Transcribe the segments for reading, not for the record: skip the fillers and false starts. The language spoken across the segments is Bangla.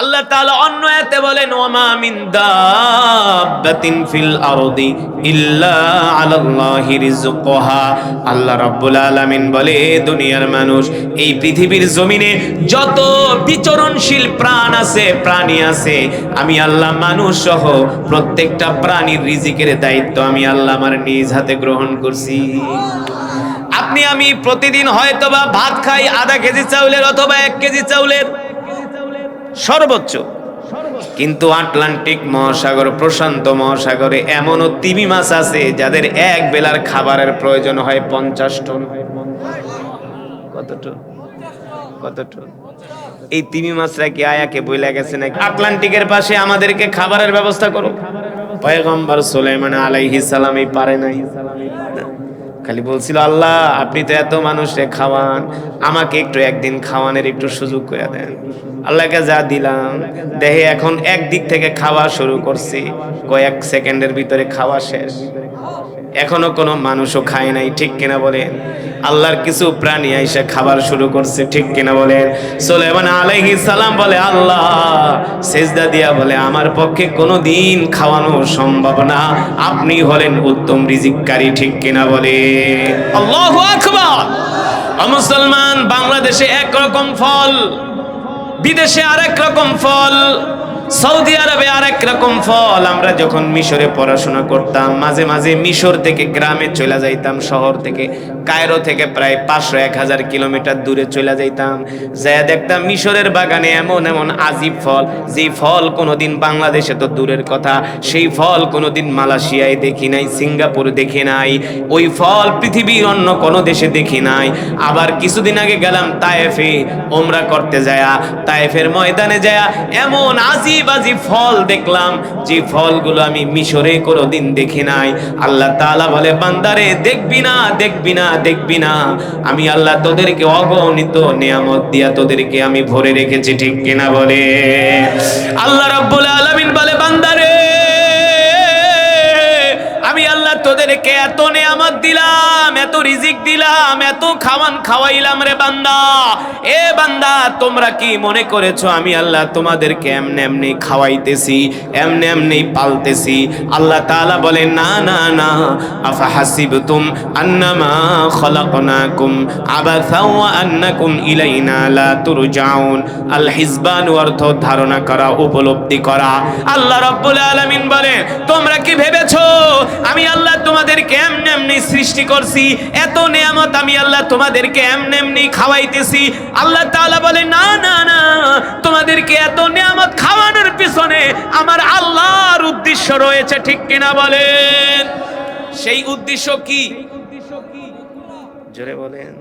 আল্লাহ তাআলা অন্য আয়াতে বলেন ওয়ামা মিন দাব্বাতিন ফিল আরদি ইল্লা আলাল্লাহি রিজকুহা। আল্লাহ রাব্বুল আলামিন বলে দুনিয়ার মানুষ, এই পৃথিবীর জমিনে যত বিচরণশীল প্রাণ আছে, প্রাণী আছে, আমি আল্লাহ মানুষ সহ প্রত্যেকটা প্রাণীর রিজিকের দায়িত্ব আমি আল্লাহ আমার নিজ হাতে গ্রহণ করছি। আপনি আমি প্রতিদিন হয়তোবা ভাত খাই আধা কেজি চাউলের অথবা 1 কেজি চাউলের সর্বোচ্চ, কিন্তু আটলান্টিক মহাসাগর, প্রশান্ত মহাসাগরে এমনও তিমি মাছ আছে যাদের এক বেলার খাবারের প্রয়োজন হয় 50 টন। কত টন? কত টন? এই তিমি মাছরা কি আয়াকে বইলা গেছে নাকি আটলান্টিকের পাশে আমাদেরকে খাবারের ব্যবস্থা করো? পয়গম্বর সুলাইমান আলাইহিস সালাম এই পারে নাই, খালি বলছিল আল্লাহ আপনি তো এত মানুষে খাওয়ান, আমাকে একটু একদিন খাওয়ানোর একটু সুযোগ করে দেন। আল্লাহকে যা দিলাম দেহে এখন একদিক থেকে খাওয়া শুরু করছি, কয়েক সেকেন্ডের ভিতরে খাওয়া শেষ, এখনো কোনো মানুষও খায় নাই, ঠিক কিনা বলেন? আল্লাহর কিছু প্রাণী আইসা খাবার শুরু করছে, ঠিক কিনা বলেন? সুলাইমান আলাইহিস সালাম বলে আল্লাহ সেজদা দিয়া বলে আমার পক্ষে কোনোদিন খাওয়ানো সম্ভব না, আপনি হলেন উত্তম রিজিককারী, ঠিক কিনা বলে? আল্লাহু আকবার। মুসলমান, বাংলাদেশে একরকম ফল, বিদেশে আরেক রকম ফল, সৌদি আরবে আরেক রকম ফল। আমরা যখন মিশরে পড়াশোনা করতাম, মাঝে মাঝে মিশর থেকে গ্রামে চলে যাইতাম, শহর থেকে কায়রো থেকে প্রায় 500-1000 কিলোমিটার দূরে চলে যাইতাম, যা দেখতাম মিশরের বাগানে এমন এমন আজীব ফল, যেই ফল কোনোদিন বাংলাদেশে তো দূরের কথা, সেই ফল কোনোদিন মালয়েশিয়ায় দেখি নাই, সিঙ্গাপুর দেখি নাই, ওই ফল পৃথিবীর অন্য কোনো দেশে দেখি নাই। আবার কিছুদিন আগে গেলাম তায়েফে ওমরা করতে যায়া, তায়েফের ময়দানে যায়া এমন আজীব বাজি ফল দেখলাম যে ফলগুলো আমি মিশরে কোনোদিন দেখি নাই। আল্লাহ তাআলা বলে বান্দারে দেখবি না, দেখবি না, দেখবি না, আমি আল্লাহ তোদেরকে অগণিত নিয়ামত দিয়া তোদেরকে আমি ভরে রেখেছি, ঠিক কিনা বলে? আল্লাহ রাব্বুল আলামিন বলে বান্দারে আমি আল্লাহ তোদেরকে এত নিয়ামত দিলাম, এত রিজিক দিলাম, এত খাওয়ান খাওয়াইলাম রে বান্দা। এ বান্দা তোমরা কি মনে করেছো আমি আল্লাহ তোমাদেরকে এমনি এমনি খাওয়াইতেছি, এমনি এমনি পালতেছি? আল্লাহ তাআলা বলে না না না, আফা হাসিবতুম আন্নামা খলাকনাকুম আবাসা ওয়া আন্নাকুম ইলাইনা লা তুরজাউন। আল হিসবান অর্থ ধারণা করা, উপলব্ধি করা। আল্লাহ রাব্বুল আলামিন বলে তোমরা কি ভেবেছো আমি আল্লাহ তোমাদেরকে এমনি এমনি সৃষ্টি করছি, এত নিয়ামত আমি আল্লাহ তোমাদেরকে এমনি এমনি খাওয়াইতেছি? আল্লাহ তাআলা বলে না না না, তোমাদেরকে এত নিয়ামত খাওয়ানোর পিছনে আমার আল্লাহর উদ্দেশ্য রয়েছে, ঠিক কিনা বলেন? সেই উদ্দেশ্য কি? জোরে বলেন।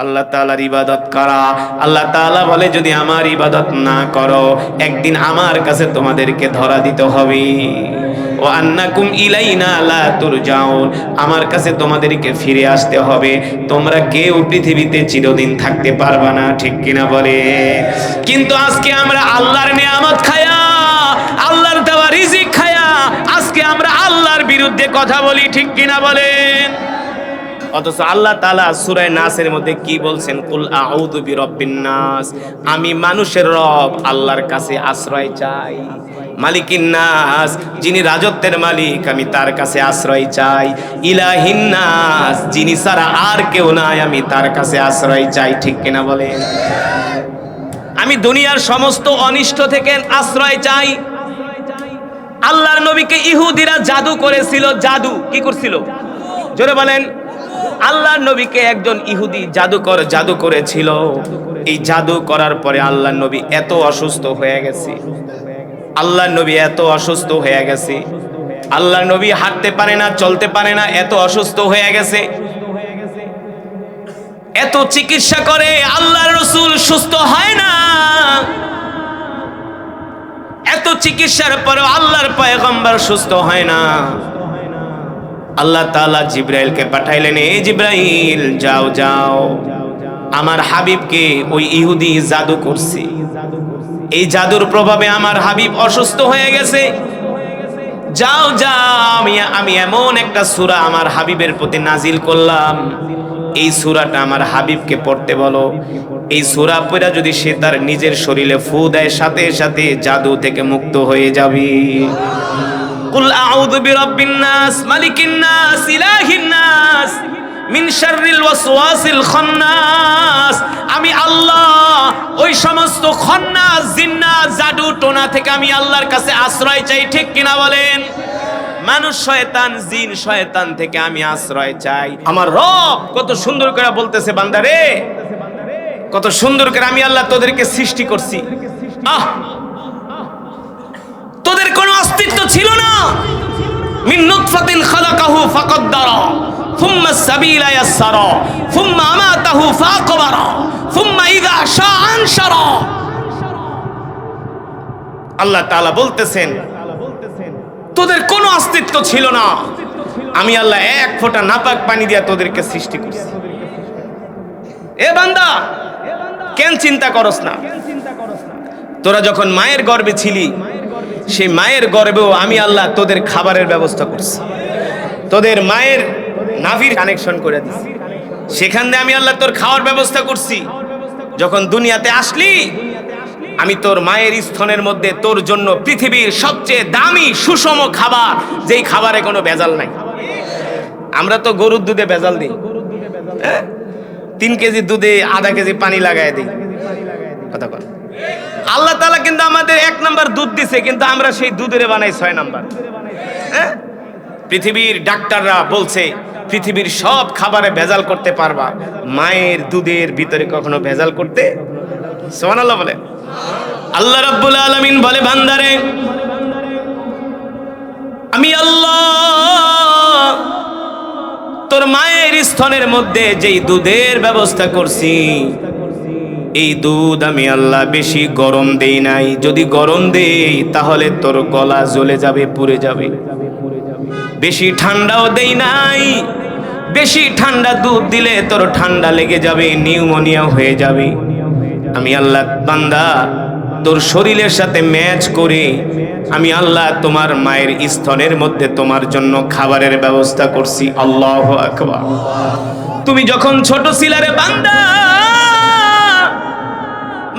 আল্লাহ তাআলার ইবাদত করা। আল্লাহ তাআলা বলে যদি আমার ইবাদত না করো একদিন আমার কাছে তোমাদেরকে ধরা দিতে হবে। ওয়া আন্নাকুম ইলাইনা লা তুরজাউন, আমার কাছে তোমাদেরকে ফিরে আসতে হবে, তোমরা কেউ পৃথিবীতে চিরদিন থাকতে পারবা না, ঠিক কিনা বলে? কিন্তু আজকে আমরা আল্লাহর নিয়ামত খায়া, আল্লাহর দেওয়া রিজিক খায়া আজকে আমরা আল্লাহর বিরুদ্ধে কথা বলি, ঠিক কিনা বলেন? অথচ আল্লাহ তাআলা সূরা নাসের মধ্যে কি বলছেন? কুল আউযু বিরাব্বিন নাস, আমি মানুষের রব আল্লাহর কাছে আশ্রয় চাই। মালিকিন নাস, যিনি রাজত্বের মালিক, আমি তার কাছে আশ্রয় চাই। ইলাহিন নাস, যিনি ছাড়া আর কেউ নাই, আমি তার কাছে আশ্রয় চাই, ঠিক কিনা বলেন? আমি দুনিয়ার সমস্ত অনিষ্ট থেকে আশ্রয় চাই। আল্লাহর নবীকে ইহুদিরা জাদু করেছিল। জাদু কি করছিল? জোরে বলেন। আল্লাহর নবীকে একজন ইহুদি জাদু করেছিল। এই জাদু করার পরে আল্লাহর নবী এত অসুস্থ হয়ে গেছে, আল্লাহর নবী এত অসুস্থ হয়ে গেছে, আল্লাহর নবী হাঁটতে পারে না, চলতে পারে না, এত অসুস্থ হয়ে গেছে। এত চিকিৎসা করে আল্লাহর রাসূল সুস্থ হয় না। এত চিকিৎসার পরেও আল্লাহর পয়গম্বর সুস্থ হয় না। আল্লাহ তাআলা জিবরাইলকে পাঠাইলেন, এই জিবরাইল যাও যাও, আমার হাবিবকে ওই ইহুদি জাদু করছে, এই জাদুর প্রভাবে আমার হাবিব অসুস্থ হয়ে গেছে, যাও যাও, আমি এমন একটা সূরা আমার হাবিবের প্রতি নাজিল করলাম, এই সূরাটা আমার হাবিবকে পড়তে বলো। এই সূরা পড়া যদি সে তার নিজের শরীরে ফু দেয়, সাথে সাথে জাদু থেকে মুক্ত হয়ে যাবে। কুল আউযু বিরাব্বিন নাস মালিকিন নাস ইলাহিন নাস মিন শাররিল ওয়াসওয়াসিল খান্নাস। আমি আল্লাহ ওই সমস্ত খান্নাস, জিন্নাত, জাদু টোনা থেকে আমি আল্লাহর কাছে আশ্রয় চাই। ঠিক কিনা বলেন? মানুষ, শয়তান, জিন, শয়তান থেকে আমি আশ্রয় চাই। আমার রব কত সুন্দর করে বলতেছে, বান্দারে কত সুন্দর করে আমি আল্লাহ তোদেরকে সৃষ্টি করছি। তোদের কোনো অস্তিত্ব ছিল না। মিন নুতফাতিন খালাকাহু ফাকাদ্দারা সুম্মা সাবিলা ইয়াসসারা সুম্মা আমাতাহু ফাআকবারা সুম্মা ইযা শাআ আনশারা। আল্লাহ তাআলা বলতেছেন, তোদের কোনো অস্তিত্ব ছিল না, আমি আল্লাহ এক ফোঁটা নাপাক পানি দিয়া তোদেরকে সৃষ্টি করছি। এ বান্দা, কেন চিন্তা করস না? তোরা যখন মায়ের গর্ভে ছিলি, সেই মায়ের গর্ভেও আমি আল্লাহ তোদের খাবারের ব্যবস্থা করছি। তোদের মায়ের নাভির কানেকশন করে দিছি, সেখান দিয়ে আমি আল্লাহ তোর খাওয়ার ব্যবস্থা করছি। যখন দুনিয়াতে আসলি, আমি তোর মায়ের স্তনের মধ্যে তোর জন্য পৃথিবীর সবচেয়ে দামি সুষম খাবার, যেই খাবারে কোনো ভেজাল নাই। আমরা তো গরুর দুধে ভেজাল দিই, 3 কেজি দুধে আধা কেজি পানি লাগায় দিই। কথা বল। আল্লাহ তাআলা কিন্তু আমাদের 1 নাম্বার দুধ দিছে, কিন্তু আমরা সেই দুধের বানাই 6 নাম্বার। পৃথিবীর ডাক্তাররা বলছে পৃথিবীর সব খাবারে ভেজাল করতে পারবা, মায়ের দুধের ভিতরে কখনো ভেজাল করতে। সুবহানাল্লাহ বলে। আল্লাহ রাব্বুল আলামিন বলে, বান্দারে আমি আল্লাহ তোর মায়ের স্তনের মধ্যে যেই দুধের ব্যবস্থা করছি, এই দুধ আমি আল্লাহ বেশি গরম দেই নাই। যদি গরম দেই তাহলে তোর গলা জ্বলে যাবে, পুড়ে যাবে। বেশি ঠান্ডাও দেই নাই। বেশি ঠান্ডা দুধ দিলে তোর ঠান্ডা লেগে যাবে, নিউমোনিয়া হয়ে যাবে। আমি আল্লাহ বান্দা তোর শরীরের সাথে ম্যাচ করে আমি আল্লাহ তোমার মায়ের স্তনের মধ্যে তোমার জন্য খাবারের ব্যবস্থা করছি। আল্লাহু আকবার। তুমি যখন ছোট ছিলারে বান্দা,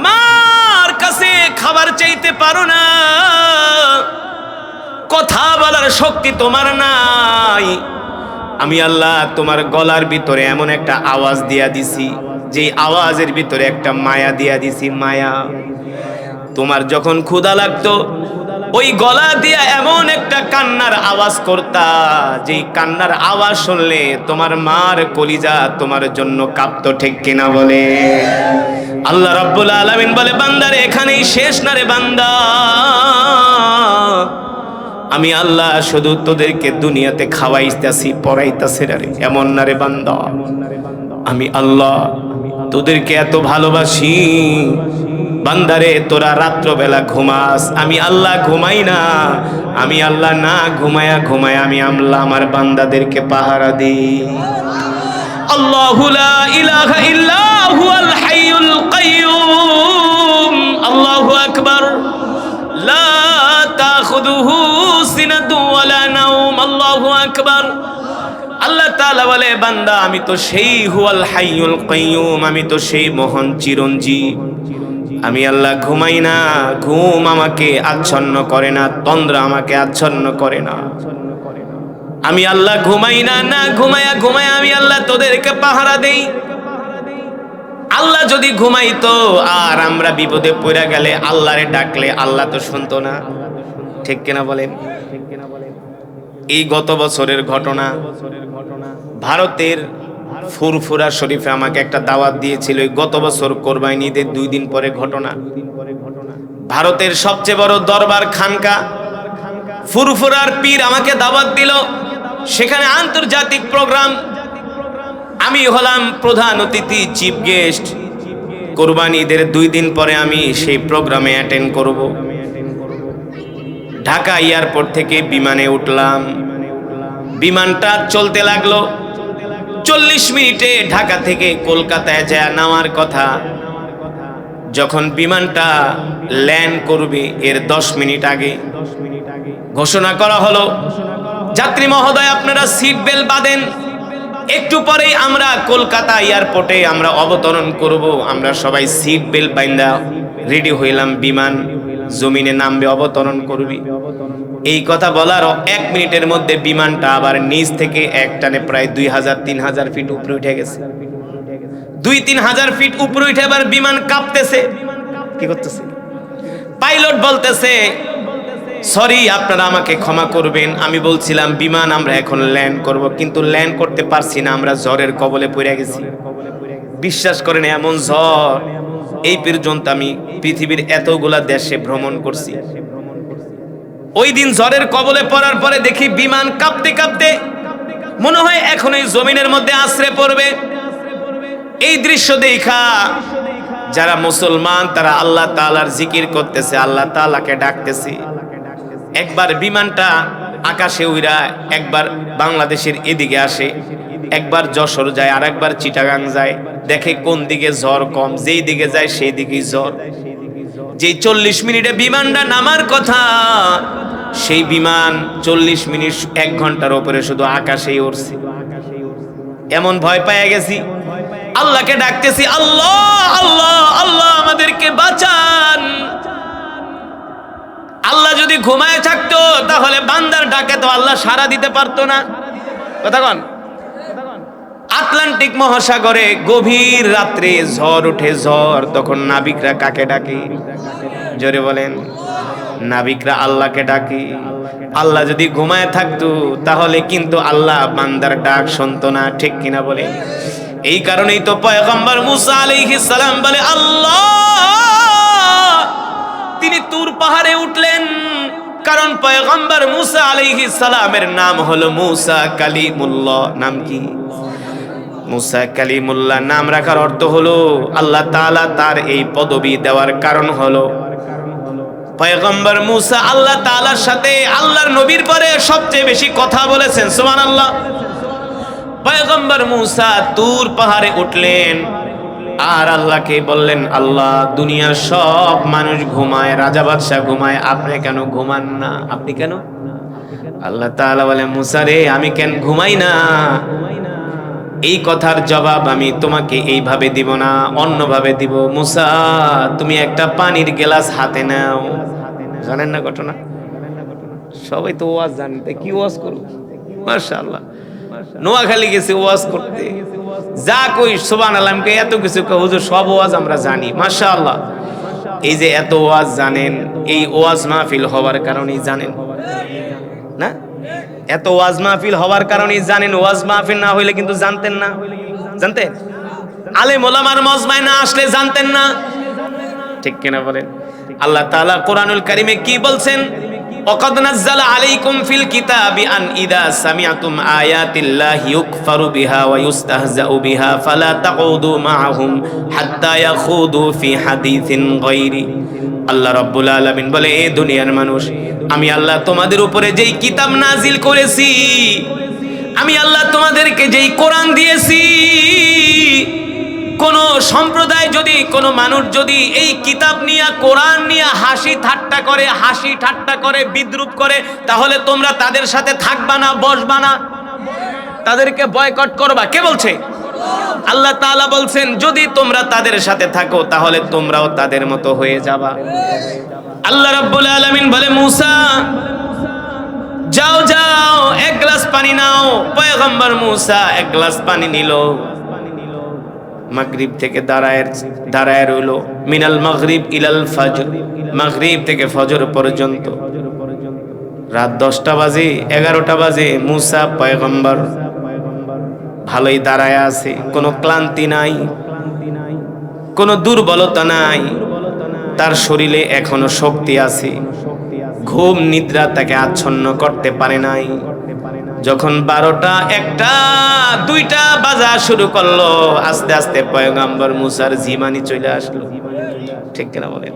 মার কাছে খাবার চাইতে পারো না, কথা বলার শক্তি তোমার নাই। আমি আল্লাহ তোমার গলার ভিতরে এমন একটা আওয়াজ দিয়া দিছি, যে আওয়াজের ভিতরে একটা মায়া দিয়া দিছি, মায়া। তোমার যখন ক্ষুধা লাগতো, ওই গলা দিয়া এমন একটা কান্নার আওয়াজ করতা, যেই কান্নার আওয়াজ শুনলে তোমার মার কলিজা তোমার জন্য কাঁপতো। ঠিক কিনা বলে? আল্লাহ রাব্বুল আলামিন বলে, বান্দারে এখানেই শেষ না রে বান্দা। আমি আল্লাহ শুধু তোদেরকে দুনিয়াতে খাওয়াইতাছি, পড়াইতাছি রে, এমন না রে বান্দা। আমি আল্লাহ তোদেরকে এত ভালোবাসি। বান্দারে তোরা রাত্রবেলা ঘুমাস, আমি আল্লাহ ঘুমাই না। আমি আল্লাহ না ঘুমায়া আমি আল্লাহ আমার বান্দাদেরকে পাহারা দিই। আল্লাহু লা ইলাহা ইল্লা হুয়াল হাইয়ুল কাইয়্যুম। আল্লাহু আকবার। লা তাখুযুহু সিনাতু ওয়ালা নাওম। আল্লাহু আকবার। আল্লাহ তাআলা বলে, বান্দা আমি তো সেই হুয়াল হাইয়ুল কাইয়্যুম, আমি তো সেই মহান চিরঞ্জীব। আমি আল্লাহ ঘুমাই না, ঘুম আমাকে আচ্ছন্ন করে না, তন্দ্রা আমাকে আচ্ছন্ন করে না। আমি আল্লাহ ঘুমাই না, না ঘুমায়া আমি আল্লাহ তোদেরকে পাহারা দেই। আল্লাহ যদি ঘুমাইতো আর আমরা বিপদে পড়ে গেলে আল্লাহরে ডাকলে আল্লাহ তো শুনতো না। ঠিক কিনা বলেন? এই গত বছরের ঘটনা, ভারতের ফুরফুরা শরীফে আমাকে একটা দাওয়াত দিয়েছিল। গত বছর কোরবানি ঈদের 2 দিন পরে ঘটনা। ভারতের সবচেয়ে বড় দরবার খানকা ফুরফুরার পীর আমাকে দাওয়াত দিল। সেখানে আন্তর্জাতিক প্রোগ্রাম, আমি হলাম প্রধান অতিথি, চিফ গেস্ট। কোরবানি ঈদের 2 দিন পরে আমি সেই প্রোগ্রামে অ্যাটেন্ড করব। ঢাকা এয়ারপোর্ট থেকে বিমানে উঠলাম। বিমানটা চলতে লাগলো। 40 মিনিটে ঢাকা থেকে কলকাতায় যায় নামার কথা। যখন বিমানটা ল্যান্ড করবে এর 10 মিনিট আগে ঘোষণা করা হলো, যাত্রী মহোদয় আপনারা সিট বেল্ট বাঁধেন। একটু পরেই আমরা কলকাতা এয়ারপোর্টে আমরা অবতরণ করব। আমরা সবাই সিট বেল্ট বাইন্দা রেডি হইলাম, বিমান জমিনে নামবে, অবতরণ করবি। এই কথা বলার 1 মিনিটের মধ্যে বিমানটা আবার নিচ থেকে একটানে প্রায় 2000-3000 ফিট উপরে উঠে গেছে। 2-3000 ফিট উপরে উঠে আবার বিমান কাঁপতেছে। কি করতেছে? পাইলট বলতেছে, সরি আপনারা আমাকে ক্ষমা করবেন, আমি বলছিলাম বিমান আমরা এখন ল্যান্ড করব, কিন্তু ল্যান্ড করতে পারছি না, আমরা ঝড়ের কবলে পড়ে গেছি। বিশ্বাস করেন এমন ঝড় এই পর্যন্ত আমি পৃথিবীর এতগুলা দেশে ভ্রমণ করছি। ওই দিন ঝড়ের কবলে পড়ার পরে দেখি বিমান কাঁপতে কাঁপতে মনে হয় এখন এই জমিনের মধ্যে আছড়ে পড়বে। এই দৃশ্য দেখা যারা মুসলমান তারা আল্লাহ তাআলার জিকির করতেছে, আল্লাহ তাআলাকে ডাকতেছে। একবার বিমানটা আকাশে উড়া একবার বাংলাদেশের এদিকে আসে, একবার যশোর যায়, আর একবার চিটাগাং যায়। দেখে কোন দিকে ঝড় কম, যেই দিকে যায় সেই দিকেই ঝড়। যেই 40 মিনিটে বিমানটা নামার কথা, সেই বিমান 40 মিনিট 1 ঘন্টার উপরে শুধু আকাশেই উড়ছে। এমন ভয় পেয়ে গেছি, আল্লাহকে ডাকতেছি, আল্লাহ আল্লাহ আল্লাহ আমাদেরকে বাঁচান। আল্লাহ যদি ঘুমায় থাকতো তাহলে বান্দার ডাকে তো আল্লাহ সাড়া দিতে পারতো না। কথা কন। আটলান্টিক মহাসাগরে গভীর রাত্রে ঝড় উঠে, ঝড়, তখন নাবিকরা কাকে ডাকে? জোরে বলেন। নাবিকরা আল্লাহকে ডাকে। আল্লাহ যদি ঘুমায় থাকতো তাহলে কিন্তু আল্লাহ বান্দার ডাক শুনতো না, ঠিক কিনা বলে? এই কারণেই তো পয়গম্বর মুসা আলাইহিস সালাম বলে, আল্লাহ তিনি তুর পাহাড়ে উঠলেন, কারণ পয়গম্বর মুসা আলাইহিস সালামের নাম হলো মুসা কালিমুল্লাহ। নাম কি? মুসা কালিমুল্লাহ। নাম রাখার অর্থ হলো আল্লাহ তাআলা তার এই পদবি দেওয়ার কারণ হলো পয়গম্বর মুসা আল্লাহ তাআলার সাথে আল্লাহর নবীর পরে সবচেয়ে বেশি কথা বলেছেন। সুবহানাল্লাহ। পয়গম্বর মুসা তুর পাহাড়ে উঠলেন আর আল্লাহকে বললেন, আল্লাহ দুনিয়ার সব মানুষ ঘুমায়, রাজা বাদশাহ ঘুমায়, আপনি কেন ঘুমান না? আপনি কেন? আল্লাহ তাআলা বলে, মুসা রে আমি কেন ঘুমাই না, এই কথার জবাব আমি তোমাকে এইভাবে দিব না, অন্যভাবে দিব। মুসা তুমি একটা পানির গ্লাস হাতে নাও। জানেন না ঘটনা? সবাই তো ওয়াজ জানেন, তাই কি ওয়াজ করব? মাশাআল্লাহ, নোয়াখালী গেছে ওয়াজ করতে, যা কই সুবহানাল্লাহ, আমাকে এত কিছু কই হুজুর সব ওয়াজ আমরা জানি। মাশাআল্লাহ, এই যে এত ওয়াজ জানেন, এই ওয়াজ মাহফিল হওয়ার কারণেই জানেন না? এত ওয়াজ মাহফিল হওয়ার কারণেই জানেন। ওয়াজ মাহফিল না হইলে কিন্তু জানতেন না। জানতেন? আলেম ওলামার মজমায় না আসলে জানতেন না, ঠিক কিনা বলেন? আল্লাহ তাআলা কোরআনুল কারীমে কি বলছেন? ওয়াকাদ নাযালা আলাইকুম ফিল কিতাবি আন ইযা সামিআতুম আয়াতিল্লাহি ইউকফারু বিহা ওয়া ইউস্তাহজাউ বিহা ফালা তাকুদু মাআহুম হাত্তা ইয়াখুদু ফি হাদিসিন গায়রি। আল্লাহ রাব্বুল আলামিন বলে, এ দুনিয়ার মানুষ, আমি আল্লাহ তোমাদের উপরে যেই কিতাব নাজিল করেছি, আমি আল্লাহ তোমাদেরকে যেই কোরআন দিয়েছি, কোন সম্প্রদায় যদি, কোন মানুষ যদি এই কিতাব নিয়ে, কোরআন নিয়ে হাসি ঠাট্টা করে বিদ্রুপ করে, তাহলে তোমরা তাদের সাথে থাকবা না, বসবা না, তাদেরকে বয়কট করবা। কে বলছে? আল্লাহ তাআলা বলছেন, যদি তোমরা তাদের সাথে থাকো তাহলে তোমরাও তাদের মতো হয়ে যাবা। আল্লাহ রাব্বুল আলামিন বলে, মুসা যাও যাও 1 গ্লাস পানি নাও। পয়গম্বর মুসা 1 গ্লাস পানি নিল। মাগরিব থেকে দাঁড়ায় রইল। মিনাল মাগরিব ইলাল ফজর, মাগরিব থেকে ফজর পর্যন্ত। রাত 10টা বাজে, 11টা বাজে, মুসা পয়গম্বর ভালোই দাঁড়ায় আছে, কোনো ক্লান্তি নাই, কোনো দুর্বলতা নাই, তার শরীরে এখনো শক্তি আছে, ঘুম নিদ্রা তাকে আচ্ছন্ন করতে পারে নাই। যখন 12টা, 1টা, 2টা বাজা শুরু করলো, আস্তে আস্তে পয়গম্বর মুসার জিমানি চলে আসলো, ঠিক কিনা বলেন?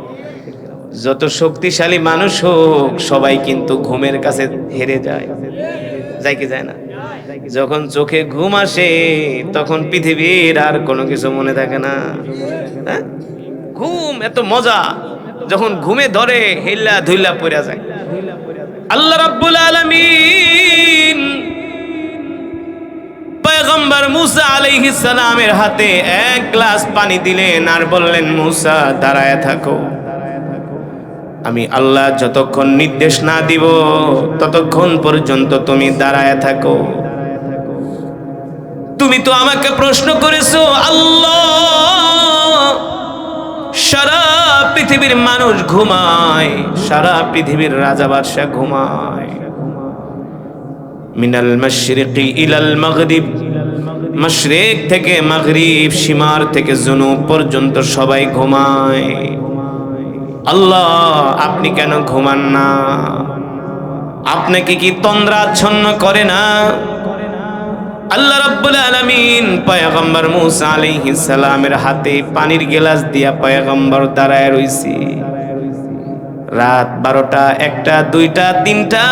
যত শক্তিশালী মানুষ হোক সবাই কিন্তু ঘুমের কাছে হেরে যায়, যায় কি যায় না? যখন চোখে ঘুম আসে তখন পৃথিবীর আর কোনো কিছু মনে থাকে না। ঘুম এত মজা, যখন ঘুমে ধরে হেল্লা ধুইলা পড়া যায়। আল্লাহ রাব্বুল আলামিন পয়গম্বর মুসা আলাইহিস সালামের হাতে এক গ্লাস পানি দিলেন আর বললেন, মুসা দাঁড়ায় থাকো, আমি আল্লাহ যতক্ষণ নির্দেশ না দিব ততক্ষণ পর্যন্ত তুমি দাঁড়ায় থাকো। তুমি তো আমাকে প্রশ্ন করেছো, আল্লাহ সারা পৃথিবীর মানুষ ঘুমায়, সারা পৃথিবীর রাজা বাদশাহ ঘুমায়, মিনাল মাশরিকি ইলাল মাগরিব, মাশরিক থেকে মাগরিব, সীমার থেকে জুনুব পর্যন্ত সবাই ঘুমায়, আল্লাহ আপনি কেন ঘুমান না? আপনাকে কি তন্দ্রাচ্ছন্ন করে না? আল্লাহ রাব্বুল আলামিন পয়গম্বর মুসা আলাইহিস সালামের হাতে পানির গ্লাস দিয়া পয়গম্বর দাঁড়ায় রইছে। রাত 12টা, 1টা, 2টা, 3টা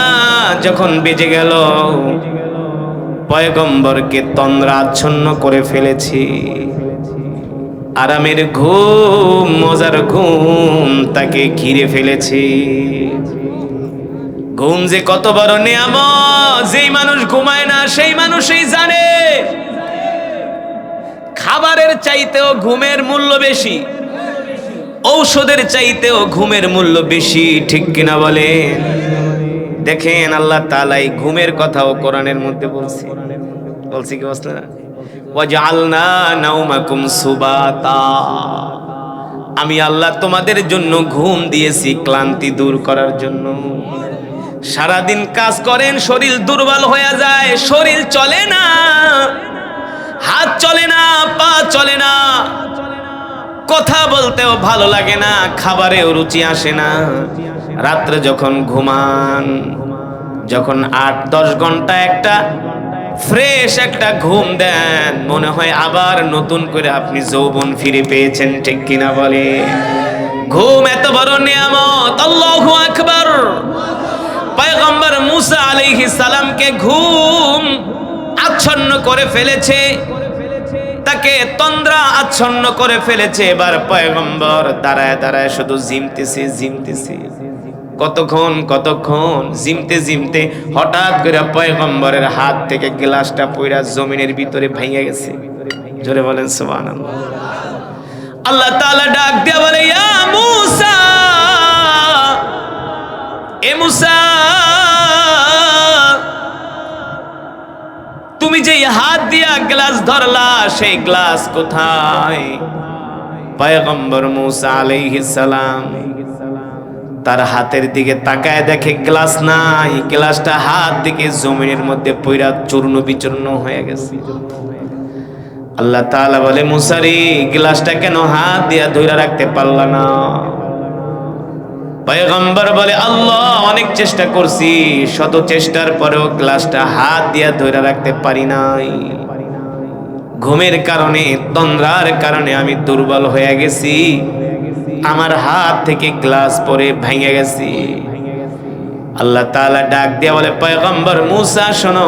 যখন বেজে গেল, পয়গম্বরকে তন্দ্রাচ্ছন্ন করে ফেলেছি। আরামের ঘুম, মজার ঘুম তাকে ঘিরে ফেলেছে। ঘুম যে কত বড় নিয়ামত, যেই মানুষ ঘুমায় না সেই মানুষই জানে। খাবারের চাইতেও ঘুমের মূল্য বেশি, ঔষধের চাইতেও ঘুমের মূল্য বেশি, ঠিক কিনা বলে? দেখেন আল্লাহ তাআলা এই ঘুমের কথাও কোরআনের মধ্যে বলছি কি বলছে না? ওয়াজআলনা নাওমাকুম সুবাতা, আমি আল্লাহ তোমাদের জন্য ঘুম দিয়েছি ক্লান্তি দূর করার জন্য। সারাদিন কাজ করেন, শরীর দুর্বল হয়ে যায়, শরীর চলে না, হাত চলে না, পা চলে না, কথা বলতেও ভালো লাগে না, খাবারেও রুচি আসে না। রাত্রে যখন ঘুমান, যখন 8-10 ঘন্টা একটা ফ্রেশ একটা ঘুম দেন, মনে হয় আবার নতুন করে আপনি যৌবন ফিরে পেয়েছেন, ঠিক কিনা বলে? ঘুম এত বড় নিয়ামত, আল্লাহু আকবার। পয়গম্বর মুসা আলাইহিস সালামকে ঘুম আচ্ছন্ন করে ফেলেছে, তাকে তন্দ্রা আচ্ছন্ন করে ফেলেছে। এবার পয়গম্বর দাঁড়ায় দাঁড়ায় শুধু জিমতেছে। কতক্ষণ জিমতে হঠাৎ করে পয়গম্বরের হাত থেকে গ্লাসটা পড়া জমিনের ভিতরে ভেঙে গেছে। জোরে বলেন সুবহানাল্লাহ। আল্লাহ তাআলা ডাক দিয়ে বলে, ইয়া মুসা, এ মুসা, তুমি যে হাত দিয়া গ্লাস ধরলা সেই গ্লাস কোথায়? পয়গম্বর মুসা আলাইহিস সালাম তার হাতের দিকে তাকায় দেখে গ্লাস নাই, গ্লাসটা হাত থেকে জমিনের মধ্যে পইরা চূর্ণ বিচূর্ণ হয়ে গেছে। আল্লাহ তাআলা বলে, মুসা রে, গ্লাসটা কেন হাত দিয়া ধরে রাখতে পারলা না? পয়গম্বর বলে, আল্লাহ অনেক চেষ্টা করছি, শত চেষ্টার পরেও গ্লাসটা হাত দিয়া ধরে রাখতে পারি নাই। ঘুমের কারণে, তন্দ্রার কারণে আমি দুর্বল হয়ে গেছি, আমার হাত থেকে গ্লাস পরে ভেঙে গেছি। আল্লাহ তাআলা ডাক দিয়ে বলে, পয়গম্বর মুসা শোনো,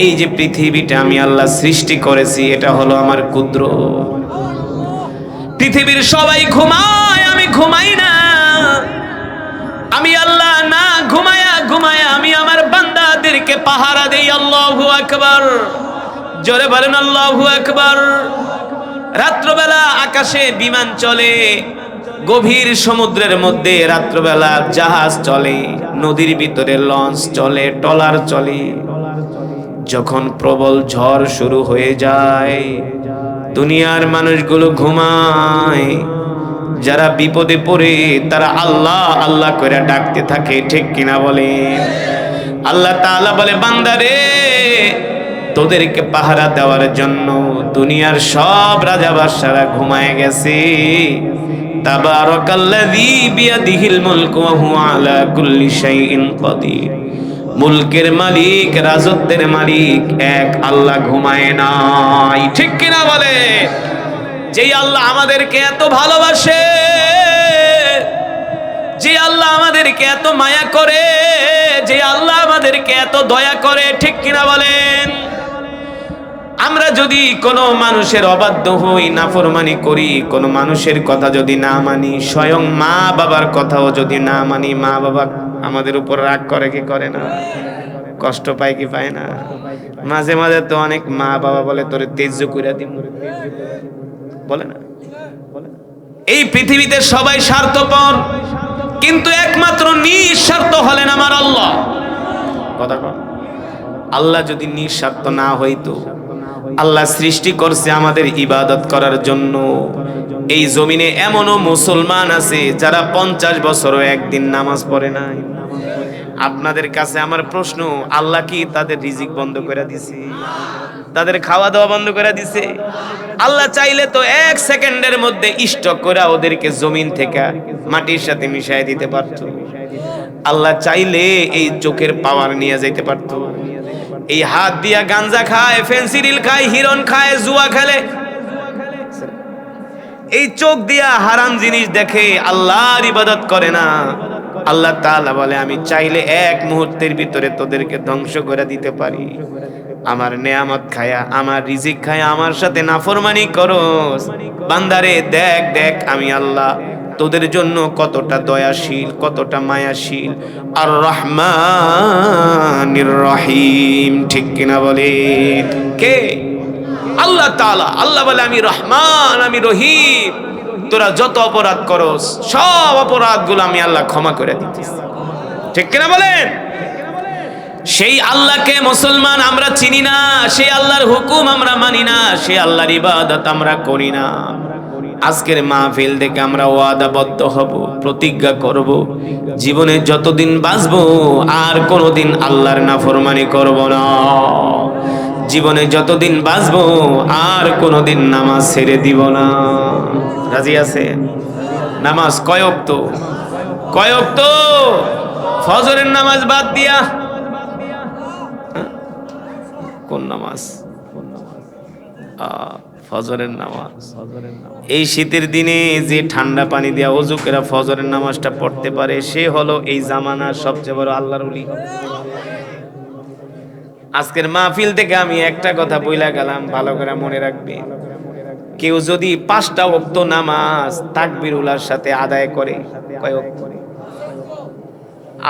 এই যে পৃথিবীটা আমি আল্লাহ সৃষ্টি করেছি, এটা হলো আমার কুদরত। পৃথিবীর সবাই ঘুমায়, আমি ঘুমাই না। আমি আল্লাহ না ঘুমায়া আমি আমার বান্দাদেরকে পাহারা দেই। আল্লাহু আকবার, জোরে বলেন আল্লাহু আকবার। রাত্রবেলা আকাশে বিমান চলে, গভীর সমুদ্রের মধ্যে রাত্রবেলা জাহাজ চলে, নদীর ভিতরে লঞ্চ চলে, ট্রলার চলে। যখন প্রবল ঝড় শুরু হয়ে যায়, দুনিয়ার মানুষগুলো ঘুমায়, যারা বিপদে পড়ে তারা আল্লাহ আল্লাহ করে ডাকতে থাকে, ঠিক কিনা বলে? আল্লাহ তাআলা বলে, বান্দারে, তোদেরকে পাহারা দেওয়ার জন্য দুনিয়ার সব রাজা বাদশারা ঘুমায় গেছে। তাবারাকাল্লাযী বিয়াদিহিল মুলকু ওয়া হুয়া আলা কুল্লি শাইইন কাদির। মুলকের মালিক, রাজত্বের মালিক এক আল্লাহ ঘুমায় নাই, ঠিক কিনা বলে? যেই আল্লাহ আমাদেরকে এত ভালোবাসে, যে আল্লাহ আমাদেরকে এত মায়া করে, যে আল্লাহ আমাদেরকে এত দয়া করে, ঠিক কিনা বলেন? আমরা যদি কোনো মানুষের অবাধ্য হই, নাফরমানি করি, কোনো মানুষের কথা যদি না মানি, স্বয়ং মা বাবার কথাও যদি না মানি, মা বাবা আমাদের উপর রাগ করে কি করে না? কষ্ট পায় কি পায় না? মাঝে মাঝে তো অনেক মা বাবা বলে তোরে তেজ্য কইরা দিম, বলে না? এই পৃথিবীতে সবাই স্বার্থপর, কিন্তু একমাত্র নিঃস্বার্থ হলেন আমার আল্লাহ। কথা কন, আল্লাহ যদি নিঃস্বার্থ না হইতো, আল্লাহ সৃষ্টি করছে আমাদের ইবাদত করার জন্য। এই জমিনে এমনও মুসলমান আছে যারা 50 বছরও একদিন নামাজ পড়ে নাই। আপনাদের কাছে আমার প্রশ্ন, আল্লাহ কি তাদের রিজিক বন্ধ করে দিছে? তাদের খাওয়া দাওয়া বন্ধ করে দিছে? আল্লাহ চাইলে তো 1 সেকেন্ডের মধ্যে স্টক করে ওদেরকে জমিন থেকে মাটির সাথে মিশাই দিতে পারতো। আল্লাহ চাইলে এই চোখের পাওয়ার নিয়ে যাইতে পারতো। এই হাত দিয়া গাঞ্জা খায়, ফেন্সিডিল খায়, হিরন খায়, জুয়া খেলে, এই চোখ দিয়া হারাম জিনিস দেখে, আল্লাহর ইবাদত করে না। আল্লাহ তাআলা বলে আমি চাইলে 1 মুহূর্তের ভিতরে তোদেরকে ধ্বংস করে দিতে পারি। আমার নেয়ামত খায়া, আমার রিজিক খায়া আমার সাথে নাফরমানি করস, বান্দারে দেখ দেখ আমি আল্লাহ তোদের জন্য কতটা দয়াশীল, কতটা মায়াশীল। আর রহমানির রহিম, ঠিক কিনা বলে? কে? আল্লাহ তাআলা। আল্লাহ বলে আমি রহমান, আমি রহিম, তোরা যত অপরাধ করস সব অপরাধগুলো আমি আল্লাহ ক্ষমা করে দিতেছি, ঠিক কিনা বলেন? সেই আল্লাহকে মুসলমান আমরা চিনি না, সেই আল্লাহর হুকুম আমরা মানি না, সেই আল্লাহর ইবাদত আমরা করি না। আজকের মাহফিল থেকে আমরা ওয়াদাবদ্ধ হব, প্রতিজ্ঞা করব, জীবনে যতদিন বাঁচবো আর কোনোদিন আল্লাহর নাফরমানি করব না। জীবনে যতদিন বাঁচবো আর কোনোদিন নামাজ ছেড়ে দিব না। রাজি আছে? নামাজ কয় ওয়াক্ত? কয় ওয়াক্ত? ফজরের নামাজ বাদ দিয়া কোন নামাজ? ফজরের নামাজ। এই শীতের দিনে যে ঠান্ডা পানি দিয়া ওযু করে ফজরের নামাজটা পড়তে পারে, সে হলো এই জামানার সবচেয়ে বড় আল্লাহর ওলি। আজকের মাহফিল থেকে আমি একটা কথা বইলা গেলাম, ভালো করে মনে রাখবে। কেউ যদি 5টা ওয়াক্ত নামাজ তাকবীরুল্লাহর সাথে আদায় করে, কয় ওয়াক্ত?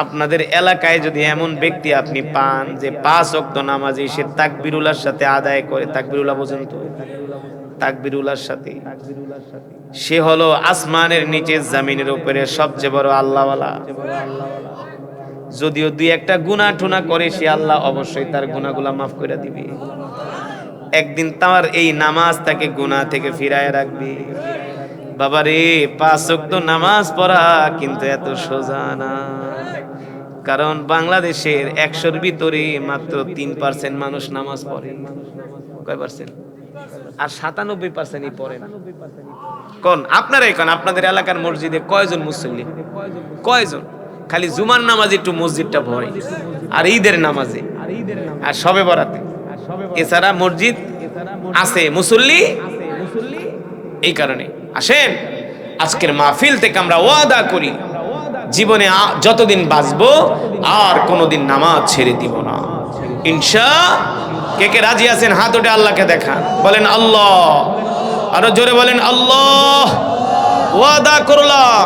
আপনাদের এলাকায় যদি এমন ব্যক্তি আপনি পান যে 5 ওয়াক্ত নামাজই সে তাকবীরুল্লাহর সাথে আদায় করে, তাকবীরুল্লাহ বোঝেন তো? তাকবীরুল্লাহর সাথে, সে হলো আসমানের নিচে জমিনের উপরে সবচেয়ে বড় আল্লাহওয়ালা। যদিও 2-1টা গুনাহ টুনা করে, সে আল্লাহ অবশ্যই তার গুনাহগুলো মাফ করে দিবে। একদিন তার এই নামাজ তাকে গুনাহ থেকে ফিরায় রাখবে। বাবারে, 5 ওয়াক্ত নামাজ পড়া কিন্তু এত সোজা না। কারণ বাংলাদেশের 100-র ভিতরে মাত্র 3% মানুষ নামাজ পড়ে। কয় পার্সেন্ট? আর 97%ই পড়ে না। কোন আপনারাই কোন, আপনাদের এলাকার মসজিদে কয়জন মুসল্লি? কয়জন? খালি জুমার নামাজ একটু মসজিদটা ভরে, আর ঈদের নামাজে আর শবে বরাতে, এছাড়া মসজিদ আছে, মুসল্লি। এই কারণে আসেন আজকের মাহফিল থেকে আমরা ওয়াদা করি, জীবনে যতদিন বাঁচবো আর কোনোদিন নামাজ ছেড়ে দিব না, ইনশাআল্লাহ। কে কে রাজি আছেন হাত উঠে আল্লাহকে দেখান, বলেন আল্লাহ। আরো জোরে বলেন আল্লাহ। ওয়াদা করলাম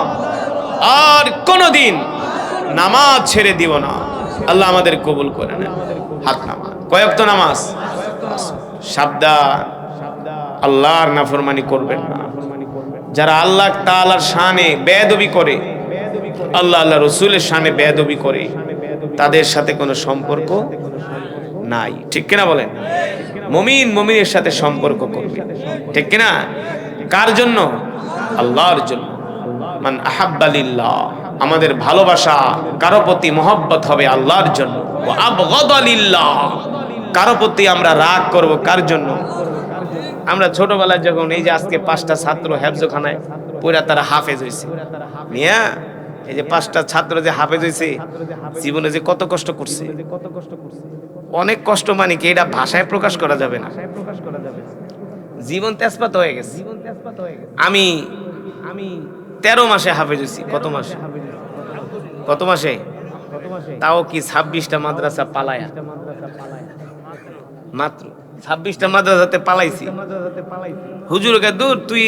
আর কোনোদিন নামাজ ছেড়ে দিব না। আল্লাহ আমাদের কবুল করে নেন। হাত নামা। কয় ওয়াক্ত নামাজ? সাবধান, আল্লাহর নাফরমানি করবেন না। যারা আল্লাহ তাআলার শানে বেয়াদবি করে, আল্লাহ আল্লাহ রাসূলের শানে বেয়াদবি করে, তাদের সাথে কোনো সম্পর্ক নাই, ঠিক কিনা বলেন? মুমিন মুমিনের সাথে সম্পর্ক করবে, ঠিক কিনা? কার জন্য? আল্লাহর জন্য। মান আহাব্বা লিল্লাহ, আমাদের ভালোবাসা কারো প্রতি মহব্বত হবে আল্লাহর জন্য। ওয়া আবগাদা লিল্লাহ, কারো প্রতি আমরা রাগ করব কার জন্য? আমরা ছোটবেলায় যখন, এই যে আজকে 5টা ছাত্র হেফজখানায় পড়া তারা হাফেজ হয়েছে, মিয়া এই যে 5টা ছাত্র যে হাফেজ হয়েছে, জীবনে যে কত কষ্ট করছে, অনেক কষ্ট, মানে কি এটা ভাষায় প্রকাশ করা যাবে না। জীবন তেজপাত হয়ে গেছে। আমি 13 মাসে হাফেজ হয়েছি। কত মাসে? কত মাসে? তাও কি 26টা মাদ্রাসা পালায়া, মাত্র 26টা মাদ্রাসাতে পালাইছি। হুজুরকে দূর, তুই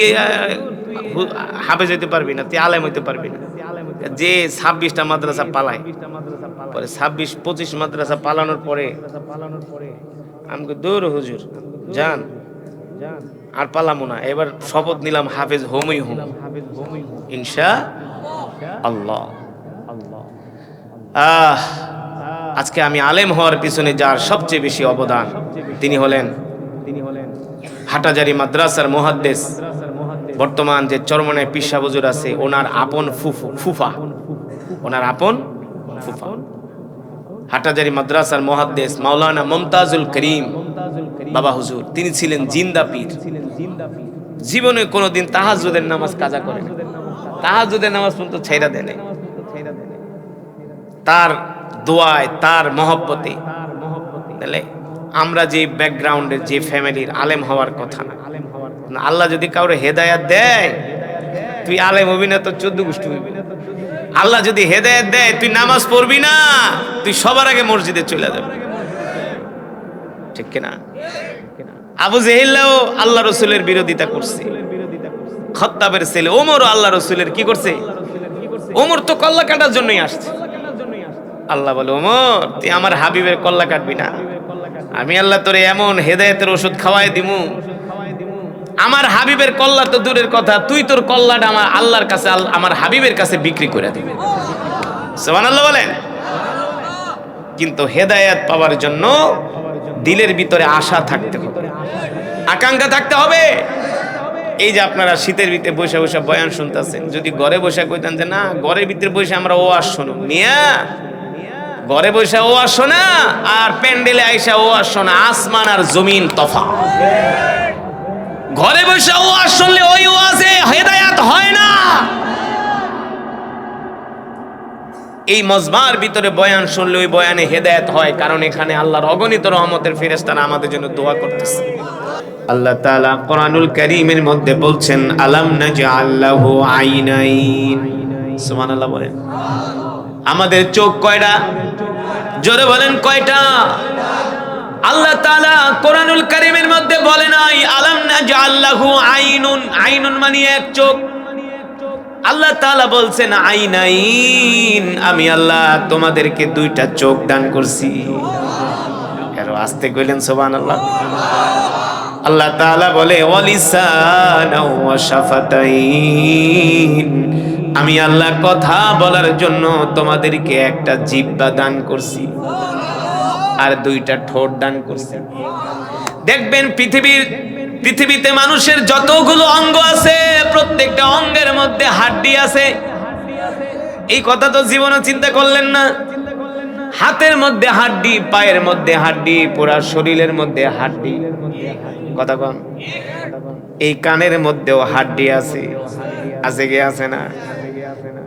হাফেজ হইতে পারবি না, তুই আলেম হইতে পারবি না। যে 26টা মাদ্রাসা পালায়, পরে 26-25 মাদ্রাসা পালানোর পরে আমি দূর হুজুর যান, আর পালামো না, এবার শপথ নিলাম হাফেজ হোমই হোম ইনশা আল্লাহ। আজকে আমি আলেম হওয়ার পিছনে যার সবচেয়ে বেশি অবদান তিনি হলেন হাটাজারি মাদ্রাসার মুহাদ্দিস, বর্তমান যে চরমনায় পিসা হুজুর আছে ওনার আপন ফুফা, ওনার আপন ফুফা হাটাজারি মাদ্রাসার মুহাদ্দিস মাওলানা মুমতাজুল করিম বাবা হুজুর। তিনি ছিলেন জিন্দা পীর। জীবনে কোনোদিন তাহাজ্জুদের নামাজ কাজা করেন, তাহাজ্জুদের নামাজ পর্যন্ত ছাইরা দেন। তার দোয়ায়, তার মহব্বতে তাহলে আমরা যে ব্যাকগ্রাউন্ডের, যে ফ্যামিলির, আলেম হওয়ার কথা না। আল্লাহ যদি কাউরে হেদায়াত দেয় তুই আলেম হবি না তো 14 গোষ্ঠী হবি। আল্লাহ যদি হেদায়াত দেয় তুই নামাজ পড়বি না, তুই সবার আগে মসজিদে চলে যাবি, ঠিক কিনা? আবু জেহেলও আল্লাহ রসুলের বিরোধিতা করছে, খাত্তাবের ছেলে ওমর আল্লাহ রসুলের কি করছে? ওমর তো কল্লা কাটার জন্যই আসছে। আল্লাহ বলে ওমর তুই আমার হাবিবের কল্লা কাটবি না, আমি আল্লাহ তোরে এমন হেদায়েতের ওষুধ খাওয়াই দিমু, আমার হাবিবের কল্লা তো দূরের কথা, তুই তোর কল্লাটা আমার আল্লাহর কাছে, আমার হাবিবের কাছে বিক্রি করে দিবি। সুবহানাল্লাহ বলেন। কিন্তু হেদায়েত পাওয়ার জন্য দিলের ভিতরে আশা থাকতে হবে, আকাঙ্ক্ষা থাকতে হবে। এই যে আপনারা শীতের ভিতরে বসে বসে বয়ান শুনতেছেন, যদি ঘরে বসে কইতেন যে না ঘরের ভিতরে বসে আমরা ওয়াজ শুনো, মিয়া ঘরে বসে ওয়াজ শোনা আর প্যান্ডেলে আইসা ওয়াজ শোনা আসমান আর জমিন তফাৎ। ঘরে বসে ওয়াজ শুনলে ওই ওয়াজে হেদায়েত হয় না। এই মজমার ভিতরে বয়ান শুনলে ওই বয়ানে হেদায়েত হয়, কারণ এখানে আল্লাহর অগণিত রহমতের ফেরেশতারা আমাদের জন্য দোয়া করতেছে। আল্লাহ তাআলা কোরআনুল কারীমের মধ্যে বলছেন আলাম নাজআল লাহু আইনাইন। সুবহানাল্লাহ বলেন। আমাদের চোখ কয়টা? জোরে বলেন কয়টা? আল্লাহ তাআলা কোরআনুল কারীমের মধ্যে বলে নাই আলাম নাজআল লাহু আইনুন, আইনুন মানে এক চোখ। আল্লাহ তাআলা বলছেন আইনাইন, আমি আল্লাহ তোমাদেরকে দুইটা চোখ দান করছি। আরো আস্তে কইলেন সুবহানাল্লাহ। আল্লাহ তাআলা বলে ওয়ালিসানা ওয়া শাফাতাইন, আমি আল্লাহ কথা বলার জন্য তোমাদেরকে একটা জিহ্বা দান করছি আর দুইটা ঠোঁট দান করছি। দেখবেন পৃথিবীতে মানুষের যতগুলো অঙ্গ আছে প্রত্যেকটা অঙ্গের মধ্যে হাড্ডি আছে। এই কথা তো জীবনে চিন্তা করলেন না। হাতের মধ্যে হাড্ডি, পায়ের মধ্যে হাড্ডি, পুরা শরীরের মধ্যে হাড্ডি। কথা কন। এই কানের মধ্যেও হাড্ডি আছে, আছে কি আছে না?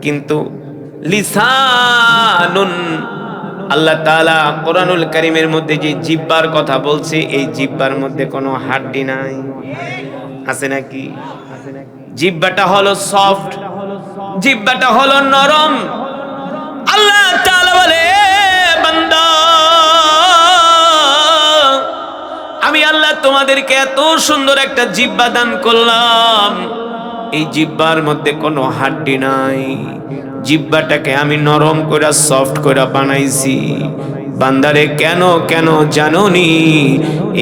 কিন্তু লিসানুন, আল্লাহ তাআলা কোরআনুল কারীমের মধ্যে যে জিহ্বার কথা বলছে এই জিহ্বার মধ্যে কোনো হাড্ডি নাই, আছে নাকি? জিহ্বাটা হলো সফট, জিহ্বাটা হলো নরম। আল্লাহ তাআলা বলে বান্দা আমি আল্লাহ তোমাদেরকে এত সুন্দর একটা জিহ্বা দান করলাম, এই জিহ্বার মধ্যে কোনো হাড্ডি নাই। জিহ্বাটাকে আমি নরম করে সফট করে বানাইছি। বান্দারে কেন কেন জানোনি?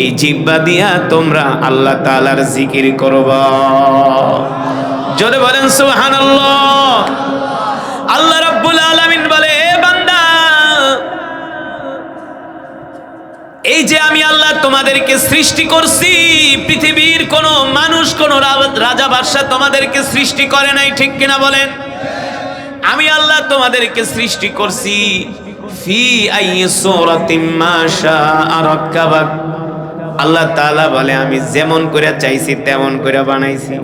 এই জিহ্বা দিয়া তোমরা আল্লাহ তাআলার জিকির করবা। জোরে বলেন সুবহানাল্লাহ। আল্লাহ রাব্বুল আলামিন বলে বান্দা এই যে আমি আল্লাহ তোমাদেরকে সৃষ্টি করছি, পৃথিবীর কোন মানুষ কোন রাজা বাদশা তোমাদেরকে সৃষ্টি করে নাই, ঠিক কিনা বলেন? আমি আল্লাহ তোমাদেরকে সৃষ্টি করছি ফি আইয়ি সূরাতিন মা শাআ রাক্কাবাক। আল্লাহ তাআলা বলে আমি যেমন করে চাইছি তেমন করে বানাইছি।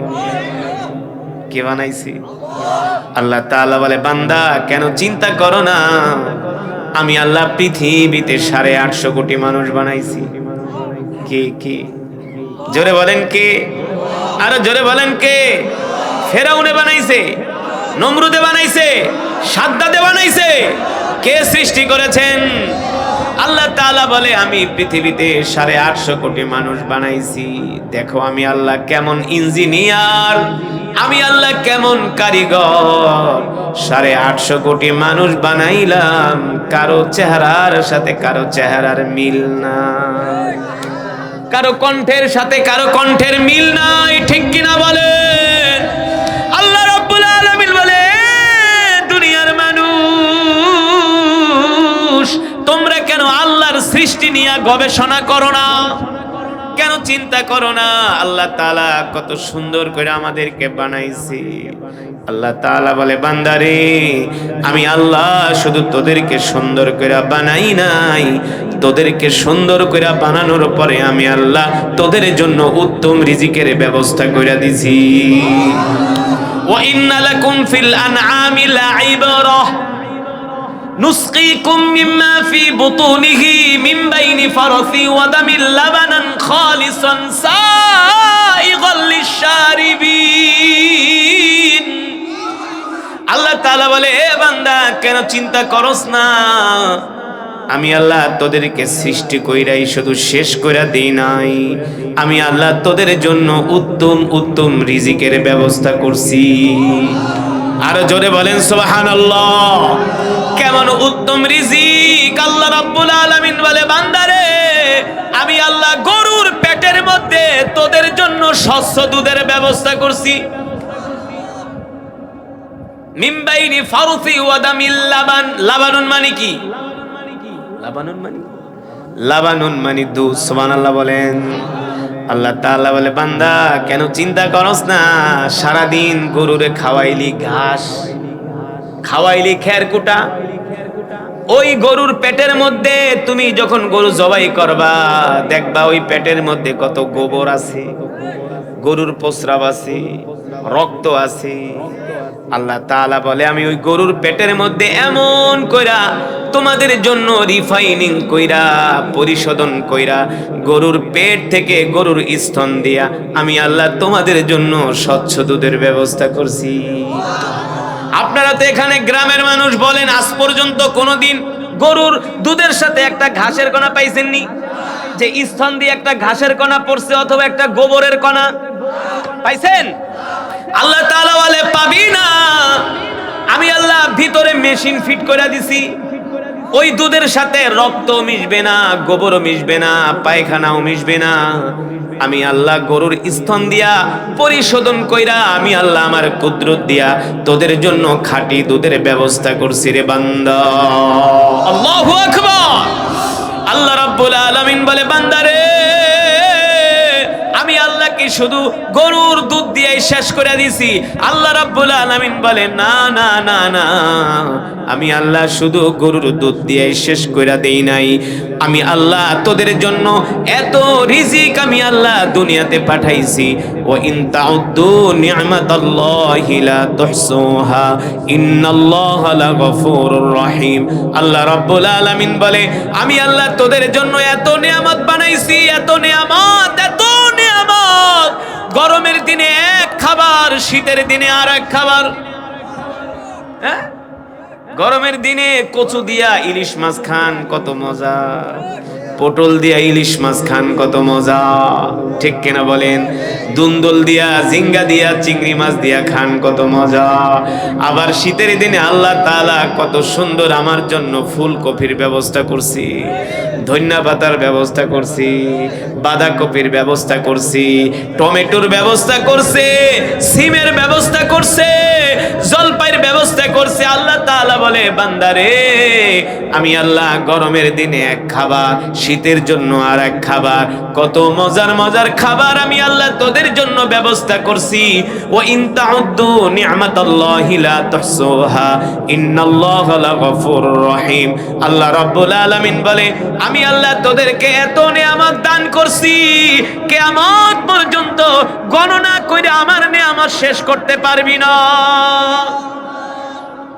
কে বানাইছি? আল্লাহ তাআলা বলে বান্দা কেন চিন্তা করো না, আমি আল্লাহ পৃথিবীতে 850 কোটি মানুষ বানাইছি। কে কে? জোরে বলেন কে? আরো জোরে বলেন কে? ফেরাউনে বানাইছে, নমরুদে বানাইছে, সাদ্দাদে বানাইছে। কে সৃষ্টি করেছেন? আল্লাহ তাআলা বলে আমি পৃথিবীতে 850 কোটি মানুষ বানাইছি। দেখো আমি আল্লাহ কেমন ইঞ্জিনিয়ার, আমি আল্লাহ কেমন কারিগর। 850 কোটি মানুষ বানাইলাম, কারো চেহারার সাথে কারো চেহারার মিল না। কারো কণ্ঠের সাথে কারো কণ্ঠের মিল নাই, ঠিক কিনা বলেন? আল্লাহ রাব্বুল আলামিন বলে, দুনিয়ার মানুষ তোমরা কেন আল্লাহর সৃষ্টি নিয়ে গবেষণা করো না, কেন চিন্তা করো না? আল্লাহ তাআলা কত সুন্দর করে আমাদেরকে বানাইছে। আল্লাহ তাআলা বলে, বান্দারে আমি আল্লাহ শুধু তোদেরকে সুন্দর করে বানাই নাই, তোদেরকে সুন্দর করে বানানোর পরে আমি আল্লাহ তোদের জন্য উত্তম রিজিকের ব্যবস্থা করে দিছি। ওয়া ইন্না লাকুম ফিল আনআমি লাইবরাহ নুসকিকুম মিম্মা ফি বুতুনিহি মিন বাইনি ফারসি ওয়া দামিল লাবানান খালিসান সাইগাল লিশারিবিন। আল্লাহ তাআলা বলে, এ বান্দা কেন চিন্তা করস না? আমি আল্লাহ তোদেরকে সৃষ্টি কইরাই শুধু শেষ কইরা দেই নাই, আমি আল্লাহ তোদের জন্য উত্তম উত্তম রিজিকের ব্যবস্থা করছি। আরো জোরে বলেন সুবহানাল্লাহ। কেমন উত্তম রিজিক? আল্লাহ রাব্বুল আলামিন বলে, বান্দারে আমি আল্লাহ গরুর পেটের মধ্যে তোদের জন্য স্বচ্ছ দুধের ব্যবস্থা করছি। মিন বাইনি ফারসি ওয়া দামিল লাবান। লাবানুন মানে কি? লাবানুন মানে দুধ। সুবহানাল্লাহ বলেন। আল্লাহ তাআলা বলে, বান্দা কেন চিন্তা করস না? সারাদিন গরুরে খাওয়াইলি ঘাস, খাওয়াইলি খেরকুটা, ওই গরুর পেটের মধ্যে তুমি যখন গরু জবাই করবা দেখবা ওই পেটের মধ্যে কত গোবর আছে, গরুর প্রস্রাব আছে, রক্ত আছে। আল্লাহ তাআলা বলে, আমি ওই গরুর পেটের মধ্যে এমন কইরা তোমাদের জন্য রিফাইনিং কইরা পরিশোধন কইরা গরুর পেট থেকে গরুর স্তন দিয়া আমি আল্লাহ তোমাদের জন্য স্বচ্ছ দুধের ব্যবস্থা করছি। আপনারা তো এখানে গ্রামের মানুষ, বলেন আজ পর্যন্ত কোনোদিন গরুর দুধের সাথে একটা ঘাসের কণা পাইছেননি? যে স্তন দিয়ে একটা ঘাসের কণা পড়ছে অথবা একটা গোবরের কণা পাইছেন? আল্লাহ তাআলা বলে, পাবি না। আমি আল্লাহ ভিতরে মেশিন ফিট করে দিছি, ওই দুধের সাথে রক্ত মিশবে না, গোবরও মিশবে না, পায়খানাও মিশবে না। আমি আল্লাহ গরুর স্তন দিয়া পরিশোধন কইরা আমি আল্লাহ আমার কুদরত দিয়া তোদের জন্য খাঁটি দুধের ব্যবস্থা করছি রে বান্দা। আল্লাহু আকবার। আল্লাহ রাব্বুল আলামিন বলে, বান্দারে আমি আল্লাহ কি শুধু গরুর দুধ দিয়ে শেষ করে দিছি? আল্লাহ রাব্বুল আলামিন বলে, না না না না, আমি আল্লাহ শুধু গরুর দুধ দিয়ে শেষ করে দেই নাই, আমি আল্লাহ তোদের জন্য এত রিজিক আমি আল্লাহ দুনিয়াতে পাঠাইছি। ওয়া ইন তাউদ্দু নি'মাতাল্লাহি লা তুহসুহা ইন্নাল্লাহা লাগফুরুর রহিম। আল্লাহ রাব্বুল আলামিন বলে, আমি আল্লাহ তোদের জন্য এত নিয়ামত বানাইছি, এত নিয়ামত, এত নিয়ামত। গরমের দিনে এক খাবার, শীতের দিনে আর এক খাবার। হ্যাঁ, গরমের দিনে কচু দিয়া ইলিশ মাছ খান কত মজা, পটল দিয়া ইলিশ মাছ খান কত মজা, ঠিক কিনা বলেন? দুন্দল দিয়া, জিঙ্গা দিয়া, চিংড়ি মাছ দিয়া খান কত মজা। আবার শীতের দিনে আল্লাহ তাআলা কত সুন্দর আমার জন্য ফুলকপির ব্যবস্থা করছি, ধনিয়া পাতার ব্যবস্থা করছি, বাঁধাকপির ব্যবস্থা করছি, টমেটোর ব্যবস্থা করছে, সিমের ব্যবস্থা করছে, জলপাইয়ের ব্যবস্থা করছে। আল্লাহ তাআলা বলে, বান্দারে আমি আল্লাহ গরমের দিনে এক খাবার, শীতের জন্য আর এক খাবার, কত মজার মজার খাবার আমি আল্লাহ তোদের জন্য ব্যবস্থা করছি। ওয়া ইন তাউদ্দু নি'মাতাল্লাহি লা তুহসুহা ইন্নাল্লাহা লাগফুরুর রহিম। আল্লাহ রাব্বুল আলামিন বলে, আমি আল্লাহ তোদেরকে এত নিয়ামত দান করছি, কিয়ামত পর্যন্ত গণনা করে আমার নিয়ামত শেষ করতে পারবি না।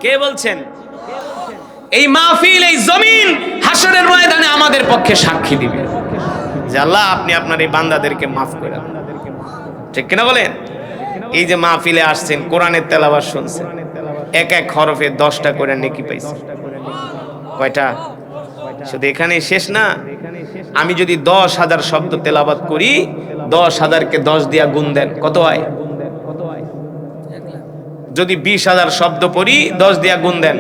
কে বলছেন? এই মাহফিল, এই জমিন হাসরের ময়দানে আমাদের পক্ষে সাক্ষী দিবে যে আল্লাহ আপনি আপনার এই বান্দাদেরকে মাফ করে দেন, ঠিক কিনা বলেন? এই যে মাহফিলে আসছেন, কোরআনের তেলাওয়াত শুনছেন, এক এক হরফে 10টা করে নেকি পাইছেন। কয়টা? শুধু এখানেই শেষ না। আমি যদি 10,000 শব্দ তেলাওয়াত করি, 10,000কে 10 দিয়া গুণ দেন, কত হয়? যদি 20,000 শব্দ পড়ি, 10 দিয়া গুণ দেন,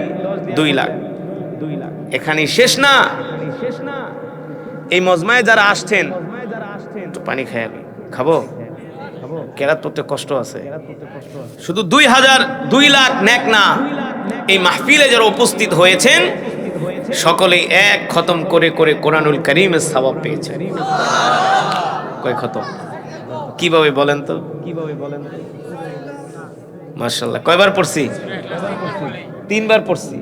2 লাখ। এখানেই শেষ না। এই মজমায় যারা আসছেন একটু পানি খেয়ে খাবো, কেরাত পড়তে কষ্ট আছে। শুধু 2,000 নেক না, এই মাহফিলে যারা উপস্থিত হয়েছেন সকলেই এক খতম করে করে কোরআনুল কারীমের সওয়াব পেয়েছেন। কয় খতম? কিভাবে বলেন তো? মাশাআল্লাহ। কয়বার পড়ছি? 3 বার পড়ছি।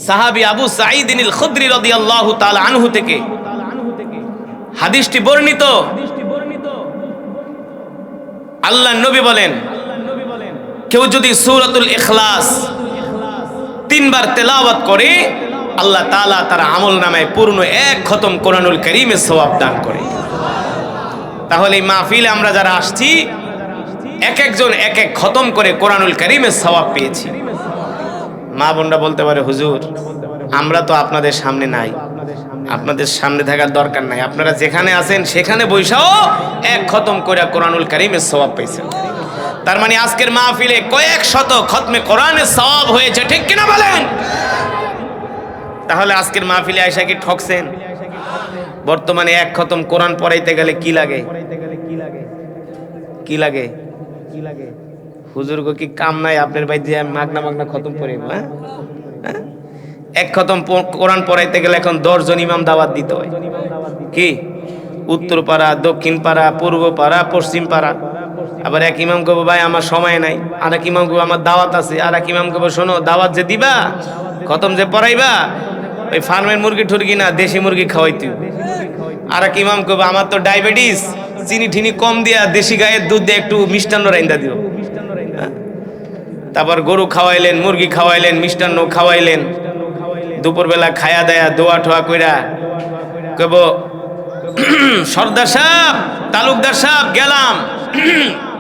সাহাবী আবু সাঈদ আল খুদরি রাদিয়াল্লাহু তাআলা আনহু থেকে হাদিসটি বর্ণিত। আল্লাহর নবী বলেন, কেউ যদি সূরাতুল ইখলাস 3 বার তেলাওয়াত করে আল্লাহ তাআলা তার আমলনামায় পূর্ণ এক খতম কোরআনুল কারীমের সওয়াব দান করে। তাহলে এই মাহফিলে আমরা যারা আসছি এক একজন এক এক খতম করে কোরআনুল কারীমের সওয়াব পেয়েছি। মা বোনরা বলতে পারে, হুজুর আমরা তো আপনাদের সামনে নাই, আপনাদের সামনে থাকার দরকার নাই, আপনারা যেখানে আছেন সেখানে বৈশাও এক খতম করে কোরআনুল কারীমের সওয়াব পেয়েছেন। তার মানে আজকের মাহফিলে কয়েক শত খতমে কোরআনের সওয়াব হয়েছে, ঠিক কিনা বলেন? তাহলে আজকের মাহফিলে আয়সা কি ঠকছেন? বর্তমানে এক খতম কোরআন পড়াইতে গেলে কি লাগে? কি লাগে? হুজুর গো কি কাম নাই আপনার ভাই যে মাগনা মাগনা খতম করে? এক খতম কোরআন পড়াইতে গেলে এখন 10 জন ইমাম দাওয়াত দিতে হয়। কি উত্তর পাড়া, দক্ষিণ পাড়া, পূর্ব পাড়া, পশ্চিম পাড়া। আবার এক ইমাম কব ভাই আমার সময় নাই, আর এক ইমাম কব আমার দাওয়াত আছে, আর এক ইমাম কব শোনো দাওয়াত যে দিবা খতম যে পড়াইবা ওই ফার্মের মুরগি ঠুরগি না দেশি মুরগি খাওয়াইতে। আর এক ইমাম কব আমার তো ডায়াবেটিস, চিনি ঠিনি কম দিয়া দেশি গায়ের দুধ দিয়ে একটু মিষ্টান্ন রাইন্দা দিও। তারপর গরু খাওয়াইলেন, মুরগি খাওয়াইলেন, মিষ্টান্ন খাওয়াইলেন, দুপুরবেলা খায়া দেয়া দোয়া ঠোয়া কইরা কব সর্দার সাহেব, তালুকদার সাহেব গেলাম।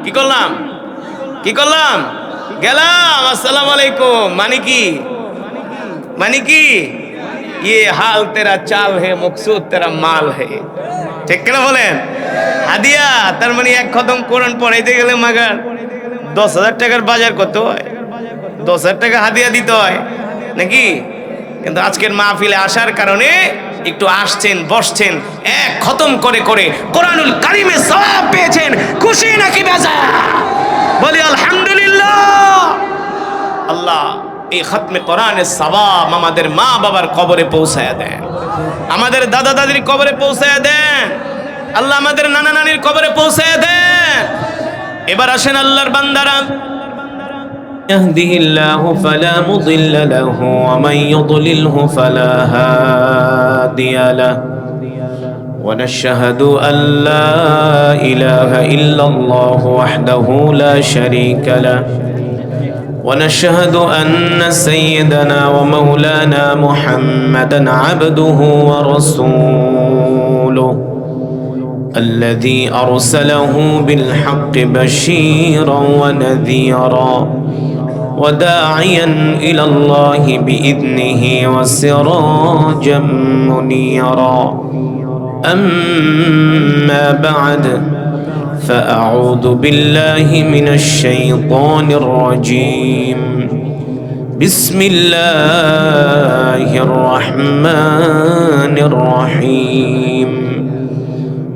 কি করলাম? গেলাম। আসসালামু আলাইকুম। মানে কি ये हाल तेरा चाल है, मकसूद तेरा माल है। ঠিক কিনা বলেন? হাদিয়া তার মানে এক খতম কোরআন পড়াইতে গেলে মাগার 10,000 টাকার বাজার করতে হয়, 10,000 টাকা হাদিয়া দিতে হয় নাকি? কিন্তু আজকের মাহফিলে আসার কারণে একটু আসছেন, বসছেন, এক খতম করে করে কোরআনুল কারীমের সওয়াব পেয়েছেন। খুশি নাকি বেজা? বলি আলহামদুলিল্লাহ। আল্লাহ এই খতমে কোরআনের সওয়াব আমাদের মা বাবার কবরে পৌঁছায়া দেন, আমাদের দাদা দাদির কবরে পৌঁছায়া দেন, আল্লাহ আমাদের নানা নানির কবরে পৌঁছায়া দেন। এবার আসেন আল্লাহর বান্দারা, يهده الله فلا مضل له ومن يضلله فلا هادي له ونشهد أن لا إله إلا الله وحده لا شريك له ونشهد أن سيدنا ومولانا محمدا عبده ورسوله الذي أرسله بالحق بشيرا ونذيرا وداعيا إلى الله بإذنه وسراجا منيرا أما بعد فأعوذ بالله من الشيطان الرجيم بسم الله الرحمن الرحيم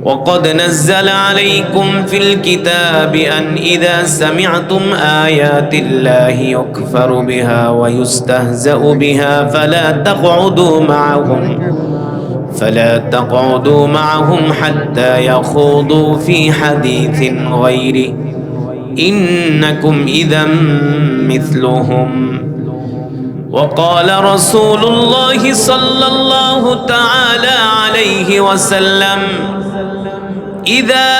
وقد نزل عليكم في الكتاب أن إذا سمعتم آيات الله يكفر بها ويستهزأ بها فلا تقعدوا معهم حتى يخوضوا في حديث غيره إنكم إذا مثلهم وقال رسول الله صلى الله تعالى عليه وسلم إذا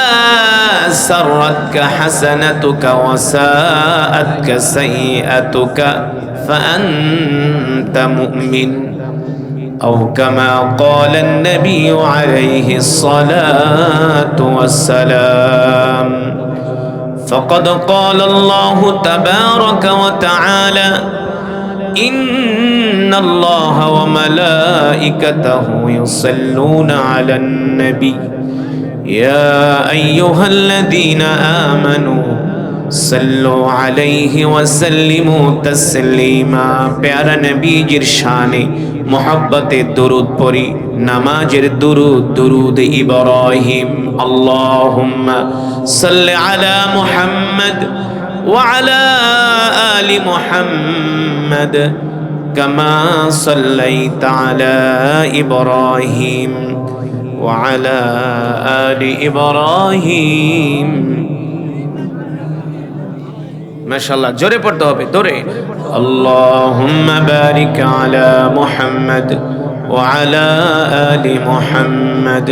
سرتك حسنتك وساءتك سيئتك فأنت مؤمن أو كما قال النبي عليه الصلاة والسلام فقد قال الله تبارك وتعالى إن الله وملائكته يصلون على النبي يا أيها الذين آمنوا সাল্লু আলাইহি ওয়া সাল্লিমু তাসলিমা। প্যারা নবীজির শানে মোহাব্বতে দুরূদ পড়ি। নামাজের দুরূদ, দুরূদ ইব্রাহিম। আল্লাহুম্মা সাল্লি আলা মুহাম্মদ ওয়া আলা আলি মুহাম্মদ কামা সাল্লাইতা আলা ইব্রাহিম ওয়া আলা আলি ইব্রাহিম। মাশাআল্লাহ, জোরে পড়তে হবে, জোরে। আল্লাহুম্মা বারিক আলা মুহাম্মদ ওয়া আলা আলি মুহাম্মদ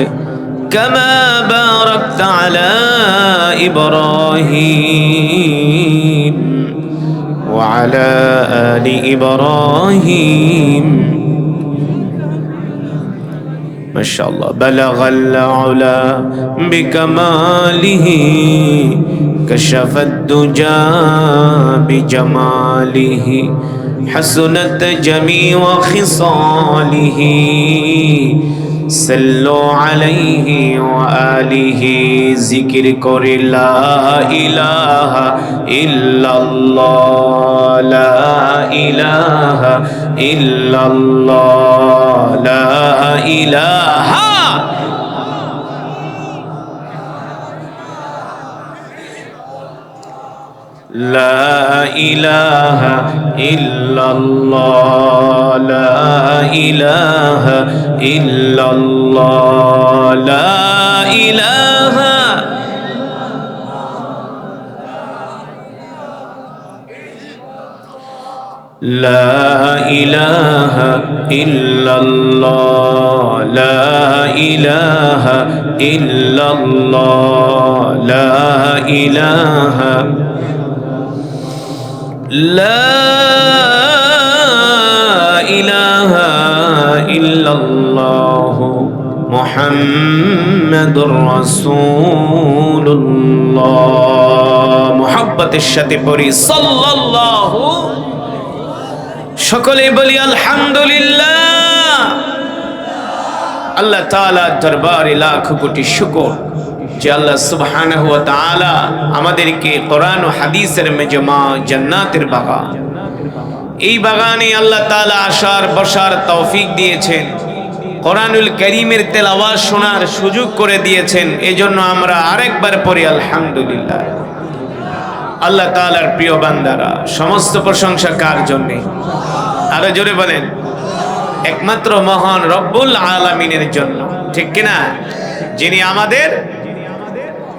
কামা বারাকতা আলা ইব্রাহিম ওয়া আলা আলি ইব্রাহিম। মাশাআল্লাহ। বালাগাল উলা বিকামালিহি কাশাফাদ দুজা বিজামালিহি হাসুনাত জামিউ খিসালিহি সাল্লু আলাইহি ওয়া আলিহি। জিকির করে লা ইলাহা ইল্লাল্লাহ, লা ইলাহা ইল্লাল্লাহ, লা ইলাহা। লা ইলাহা ইল্লাল্লাহ, লা ইলাহা ইল্লাল্লাহ, লা ইলাহা। লা ইলাহা ইল্লাল্লাহ, লা ইলাহা ইল্লাল্লাহ, লা ইলাহা। লা ইলাহা ইল্লাল্লাহ মুহাম্মাদুর রাসূলুল্লাহ। মুহাব্বতের সাথে পড়ি সাল্লাল্লাহু। সকলে বলি আলহামদুলিল্লাহ। আল্লাহ তাআলার দরবারে লাখ কোটি শুকর যে আল্লাহ সুবহানাহু ওয়া তাআলা আমাদেরকে কোরআন ও হাদিসের মেজমা জান্নাতের বাগান, এই বাগানে আল্লাহ তাআলা আসার বসার তৌফিক দিয়েছেন, কোরআনুল কারীমের তেলাওয়াত শোনার সুযোগ করে দিয়েছেন। এজন্য আমরা আরেকবার পড়ি আলহামদুলিল্লাহ। আল্লাহ তাআলার প্রিয় বান্দারা, সমস্ত প্রশংসা কার জন্য? আরো জোরে বলেন, একমাত্র মহান রব্বুল আলামিনের জন্য, ঠিক কিনা? যিনি আমাদের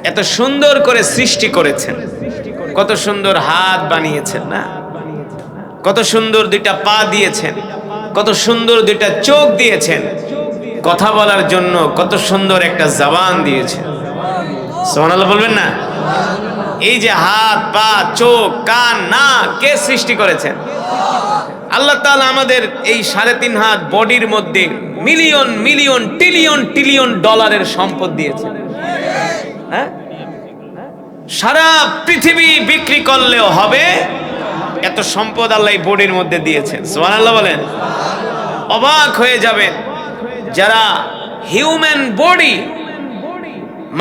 এত সুন্দর করে সৃষ্টি করেছেন, কত সুন্দর হাত বানিয়েছেন না, কত সুন্দর দুইটা পা দিয়েছেন, কত সুন্দর দুইটা চোখ দিয়েছেন, কথা বলার জন্য কত সুন্দর একটা জবান দিয়েছেন। সুবহানাল্লাহ বলবেন না? এই যে হাত, পা, চোখ, কান, নাক কে সৃষ্টি করেছেন? আল্লাহ তাআলা আমাদের এই 3.5 হাত বডির মধ্যে মিলিয়ন মিলিয়ন ট্রিলিয়ন ট্রিলিয়ন ডলারের সম্পদ দিয়েছেন। হ্যাঁ, সারা পৃথিবী বিক্রি করলেও হবে এত সম্পদ আল্লাহ এই বডির মধ্যে দিয়েছেন। সুবহানাল্লাহ বলেন। অবাক হয়ে যাবেন যারা হিউম্যান বডি,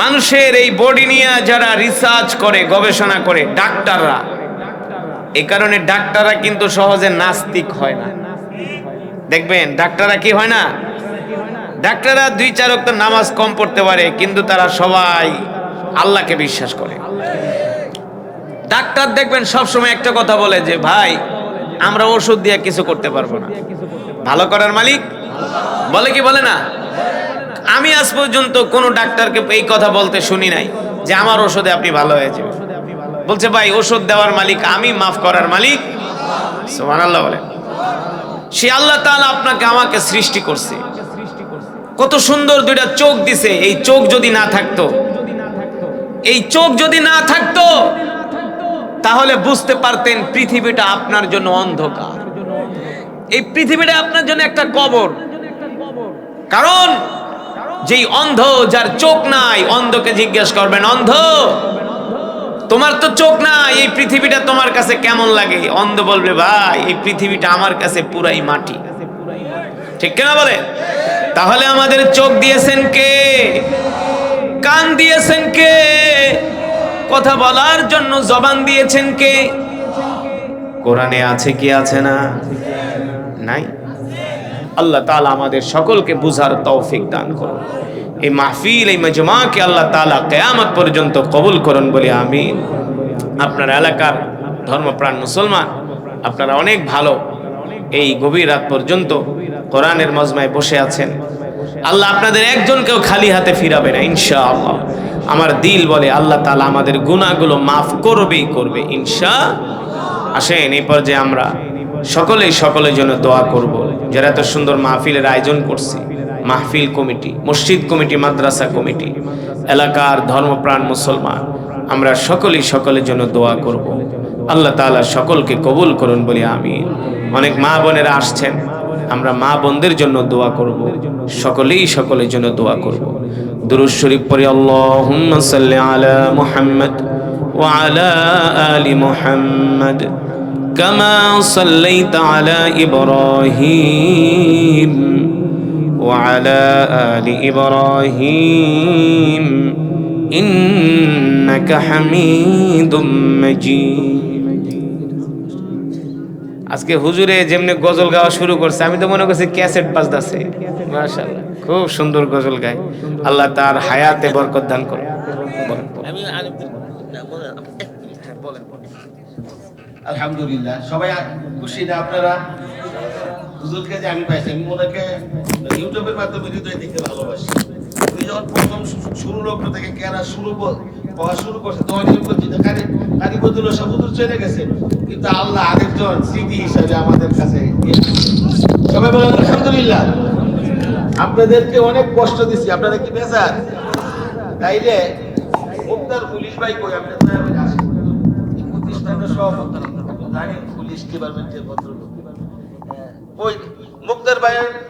মানুষের এই বডি নিয়ে যারা রিসার্চ করে, গবেষণা করে, ডাক্তাররা। এই কারণে ডাক্তাররা কিন্তু সহজে নাস্তিক হয় না। দেখবেন ডাক্তাররা কি হয় না, ডাক্তাররা 2-4 ওয়াক্ত নামাজ কম পড়তে পারে, কিন্তু তারা সবাই আল্লাহকে বিশ্বাস করে। ডাক্তার দেখবেন সবসময় একটা কথা বলে যে ভাই, আমরা ওষুধ দিয়ে কিছু করতে পারবো না, ভালো করার মালিক বলে কি বলে না? আমি আজ পর্যন্ত কোনো ডাক্তারকে এই কথা বলতে শুনি নাই যে আমার ওষুধে আপনি ভালো হয়ে যাবেন। বলছে ভাই, ওষুধ দেওয়ার মালিক আমি, মাফ করার মালিক সুবহানাল্লাহ বলেন। সে আল্লাহ তাআলা আপনাকে আমাকে সৃষ্টি করছে, কত সুন্দর দুইটা চোখ দিছে। এই চোখ যদি না থাকতো, এই চোখ যদি না থাকতো, তাহলে বুঝতে পারতেন পৃথিবীটা আপনার জন্য অন্ধকার, এই পৃথিবীটা আপনার জন্য একটা কবর। কারণ যেই অন্ধ, যার চোখ নাই, অন্ধকে জিজ্ঞেস করবেন, অন্ধ তোমার তো চোখ নাই, এই পৃথিবীটা তোমার কাছে কেমন লাগে? অন্ধ বলবে ভাই, এই পৃথিবীটা আমার কাছে পুরাই মাটি। ঠিক কিনা বলে? তাহলে আমাদের চোখ দিয়েছেন কে? কান দিয়েছেন কে? কথা বলার জন্য জবান দিয়েছেন কে? কোরআনে আছে কি আছে না? নাই। আল্লাহ তাআলা আমাদের সকলকে বুঝার তৌফিক দান করুন। এই মাহফিল, এই মাজমাকে আল্লাহ তাআলা কিয়ামত পর্যন্ত কবুল করুন বলে আমিন। আপনার এলাকার ধর্মপ্রাণ মুসলমান, আপনারা অনেক ভালো, এই গভীর রাত পর্যন্ত কোরআনের মজমায় বসে আছেন। আল্লাহ আপনাদের একজনকেও খালি হাতে ফিরাবে না ইনশাআল্লাহ। আমার দিল বলে আল্লাহ তাআলা আমাদের গুনাহগুলো মাফ করবেই করবে ইনশাআল্লাহ। আসেন এই পর্যায়ে আমরা সকলের জন্য দোয়া করব। যারা এত সুন্দর মাহফিলের আয়োজন করছে, মাহফিল কমিটি, মসজিদ কমিটি, মাদ্রাসা কমিটি, এলাকার ধর্মপ্রাণ মুসলমান, আমরা সকলের জন্য দোয়া করব। আল্লাহ তাআলা সকলকে কবুল করুন বলি আমিন। অনেক মা বোনেরা আসছেন, আমরা মা বোনদের জন্য দোয়া করব, সকলের জন্য দোয়া করব। দুরূদ শরীফ পড়ি, আল্লাহুম্মা সাল্লি আলা মুহাম্মদ ওয়া আলা আলি মুহাম্মদ কামা সাল্লাইতা আলা ইব্রাহিম ওয়া আলা আলি ইব্রাহিম ইন্নাকা হামিদুম মাজিদ। আজকে হুজুরে যেমনি গজল গাওয়া শুরু করছে, আমি তো মনে করছি ক্যাসেট বাজতেছে। মাশাআল্লাহ, খুব সুন্দর গজল গায়। আল্লাহ তার হায়াতে বরকত দান করুন। আলহামদুলিল্লাহ, সবাই খুশি না আপনারা? হুজুরকে যে আমি পাইছি, আমি ওনাকে ইউটিউবের মাধ্যমে হৃদয় দেখতে ভালোবাসি। উনি যখন প্রথম শুরু লগ্ন থেকে কেনা শুরু করছে, তখন কারিবদুল সাবুদুর চলে গেছে, কিন্তু আল্লাহ আরেকজন স্মৃতি হিসাবে আমাদের কাছে। সবাই বলেন আলহামদুলিল্লাহ। আপনাদেরকে অনেক কষ্ট দিচ্ছি, আপনারা কি বেজার? তাইলে মুক্তার পুলিশ ভাই কই? আপনাদের প্রতিষ্ঠানের সভাপতি পুলিশ ডিপার্টমেন্টের ভদ্রলোক ওই মুক্তার ভাইয়ের